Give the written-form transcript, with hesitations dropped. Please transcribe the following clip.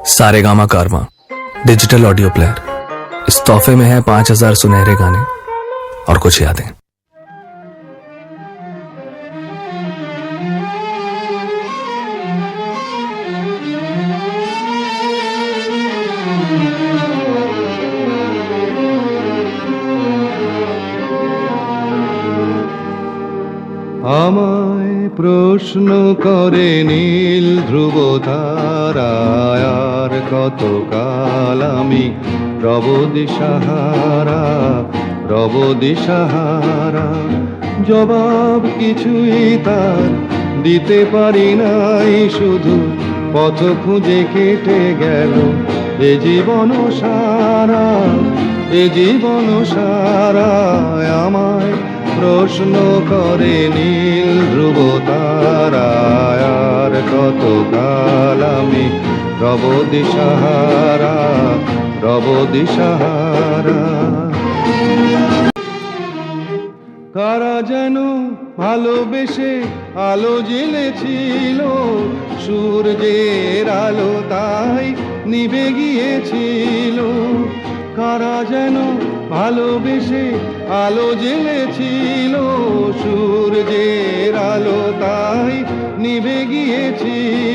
सारेगामा कारवां digital audio player. इस तोहफे में है 5000 सुनहरे गाने और कुछ यादें। আমায় প্রশ্ন করে নীল ধ্রুব তারায় আর কত কাল আমি রব দিশাহারা রব দিশাহারা। জবাব কিছুই তার দিতে পারি নাই, শুধু পথ খুঁজে কেটে গেল এ জীবন সারা এ জীবন সারা। আমায় প্রশ্ন করে নীল ধ্রুব তারায় আর কত কাল আমি রব দিশাহারা রব দিশাহারা। কারা যেন ভালোবেসে আলো জ্বেলেছিল, সূর্যের আলো তাই নিভে গিয়েছিল। কারা যেন ভালোবেসে আলো জ্বেলেছিল, সূর্যের আলো তাই নিভে গিয়েছিল।